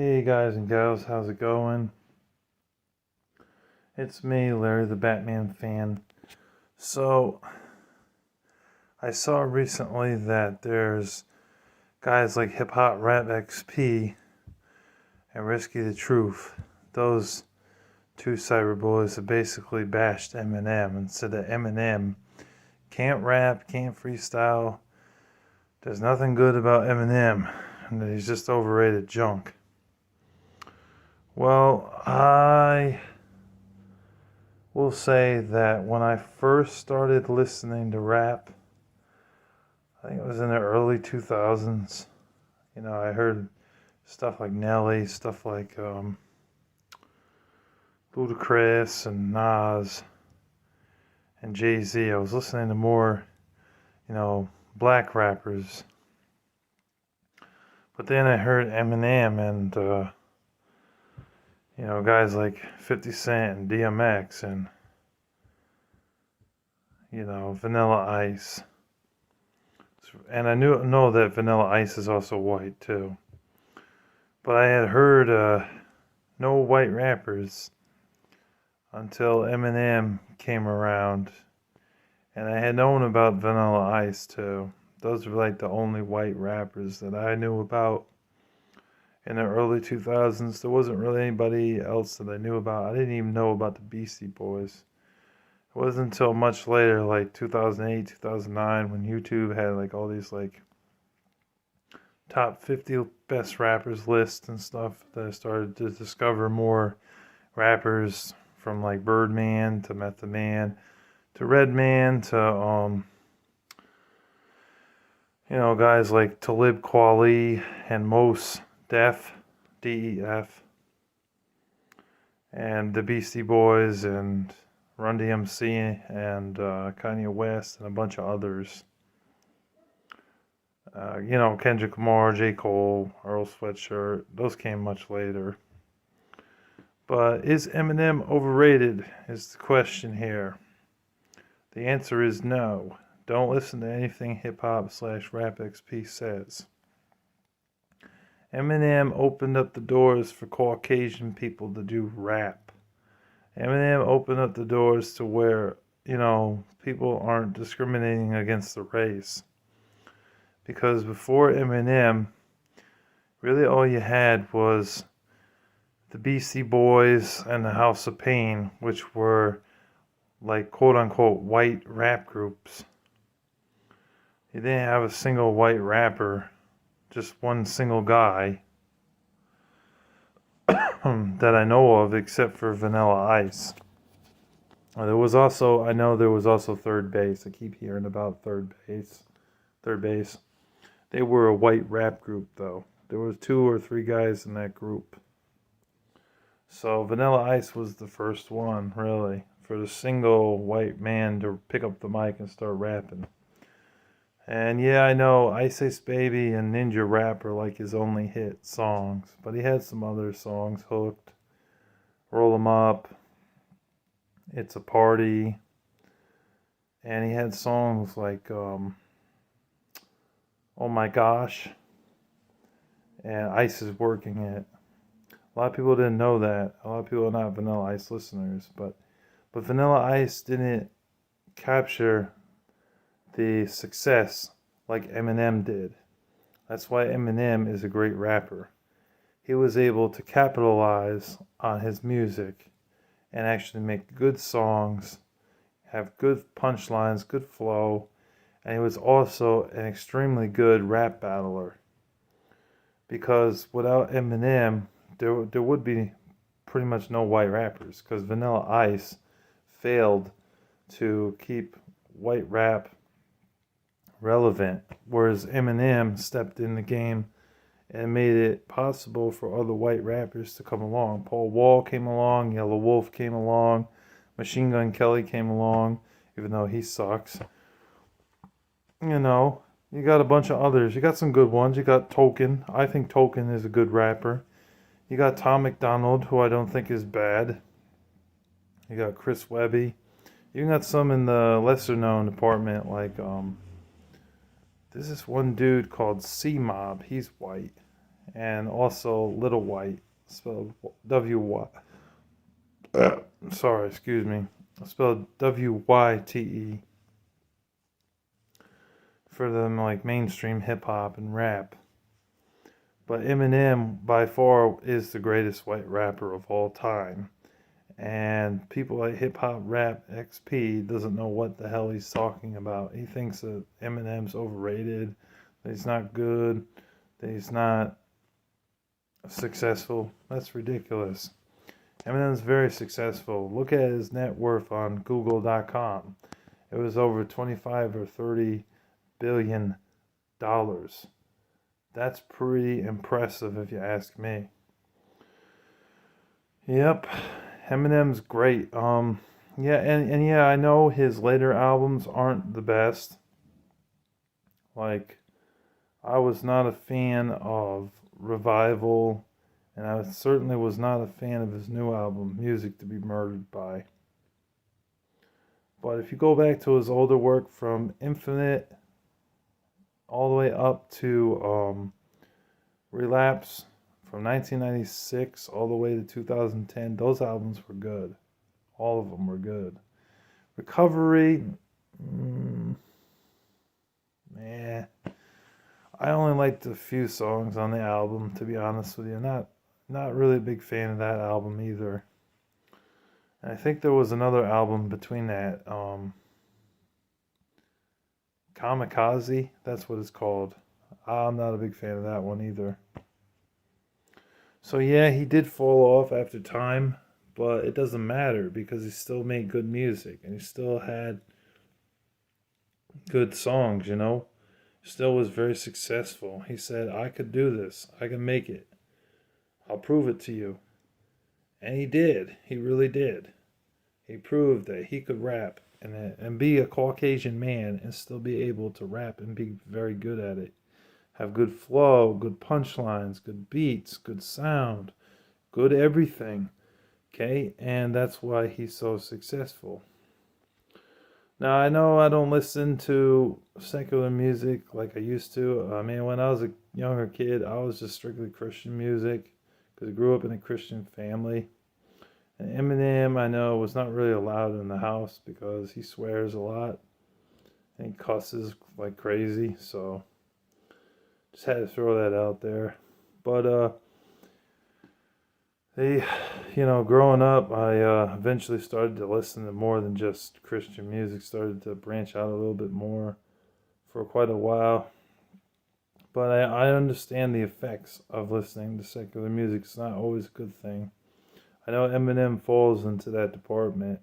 Hey guys and gals, how's it going? It's me, Larry the Batman fan. So, I saw recently that there's guys like Hip Hop Rap XP and Risky the Truth. Those two cyber boys have basically bashed Eminem and said that Eminem can't rap, can't freestyle. There's nothing good about Eminem, and that he's just overrated junk. Well, I will say that when I first started listening to rap, I think it was in the early 2000s. I heard stuff like Nelly, stuff like Ludacris and Nas and Jay-Z. I was listening to more, black rappers. But then I heard Eminem and, guys like 50 Cent and DMX and, Vanilla Ice. And I know that Vanilla Ice is also white too. But I had heard no white rappers until Eminem came around. And I had known about Vanilla Ice too. Those were like the only white rappers that I knew about in the early 2000s. There wasn't really anybody else that I knew about. I didn't even know about the Beastie Boys. It wasn't until much later, like 2008, 2009, when YouTube had like all these like top 50 best rappers lists and stuff, that I started to discover more rappers, from like Birdman to Method Man to Redman to guys like Talib Kweli and Mos Def, DEF, and the Beastie Boys and Run DMC and Kanye West and a bunch of others. Kendrick Lamar, J. Cole, Earl Sweatshirt, those came much later. But is Eminem overrated is the question here. The answer is no. Don't listen to anything hip-hop/rap XP says. Eminem opened up the doors for Caucasian people to do rap. Eminem opened up the doors to where, people aren't discriminating against the race. Because before Eminem, really all you had was the Beastie Boys and the House of Pain, which were like quote-unquote white rap groups. You didn't have a single white rapper, just one single guy that I know of, except for Vanilla Ice. I know there was also Third Base. I keep hearing about Third Base. They were a white rap group, though. There was 2 or 3 guys in that group. So Vanilla Ice was the first one, really, for the single white man to pick up the mic and start rapping. And yeah, I know Ice Ice Baby and Ninja Rap are like his only hit songs, but he had some other songs: Hooked, Roll 'Em Up, It's a Party, and he had songs like Oh My Gosh and Ice is Working It. A lot of people didn't know that. A lot of people are not Vanilla Ice listeners, but Vanilla Ice didn't capture the success like Eminem did. That's why Eminem is a great rapper. He was able to capitalize on his music and actually make good songs, have good punchlines, good flow, and he was also an extremely good rap battler. Because without Eminem, there would be pretty much no white rappers, because Vanilla Ice failed to keep white rap relevant, whereas Eminem stepped in the game and made it possible for other white rappers to come along. Paul Wall came along, Yellow Wolf came along, Machine Gun Kelly came along, even though he sucks. You got a bunch of others. You got some good ones. You got Token. I think Token is a good rapper. You got Tom McDonald, who I don't think is bad. You got Chris Webby. You got some in the lesser known department, like there's this one dude called C-Mob. He's white. and also Little White, spelled W-Y. Sorry, excuse me. Spelled W-Y-T-E, for them like mainstream hip hop and rap. But Eminem by far is the greatest white rapper of all time. And people like Hip Hop Rap XP doesn't know what the hell he's talking about. He thinks that Eminem's overrated, that he's not good, that he's not successful. That's ridiculous. Eminem's very successful. Look at his net worth on Google.com. It was over 25 or 30 billion dollars. That's pretty impressive if you ask me. Yep, Eminem's great. Yeah, and yeah, I know his later albums aren't the best. Like, I was not a fan of Revival, and I certainly was not a fan of his new album, Music to Be Murdered By. But if you go back to his older work from Infinite all the way up to Relapse, from 1996 all the way to 2010, those albums were good. All of them were good. Recovery, eh. I only liked a few songs on the album, to be honest with you. Not really a big fan of that album either. And I think there was another album between that, Kamikaze. That's what it's called. I'm not a big fan of that one either. So yeah, he did fall off after time, but it doesn't matter because he still made good music and he still had good songs, you know. Still was very successful. He said, I could do this. I can make it. I'll prove it to you. And he did. He really did. He proved that he could rap and be a Caucasian man and still be able to rap and be very good at it. Have good flow, good punchlines, good beats, good sound, good everything. Okay? And that's why he's so successful. Now, I know I don't listen to secular music like I used to. I mean, when I was a younger kid, I was just strictly Christian music because I grew up in a Christian family. And Eminem, I know, was not really allowed in the house because he swears a lot and he cusses like crazy. So, just had to throw that out there. But, growing up, I eventually started to listen to more than just Christian music, started to branch out a little bit more for quite a while. But I understand the effects of listening to secular music. It's not always a good thing. I know Eminem falls into that department.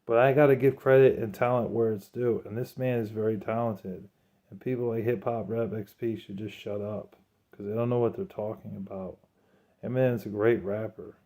But I got to give credit and talent where it's due. And this man is very talented. And people like Hip Hop Rap XP should just shut up because they don't know what they're talking about. Eminem's a great rapper.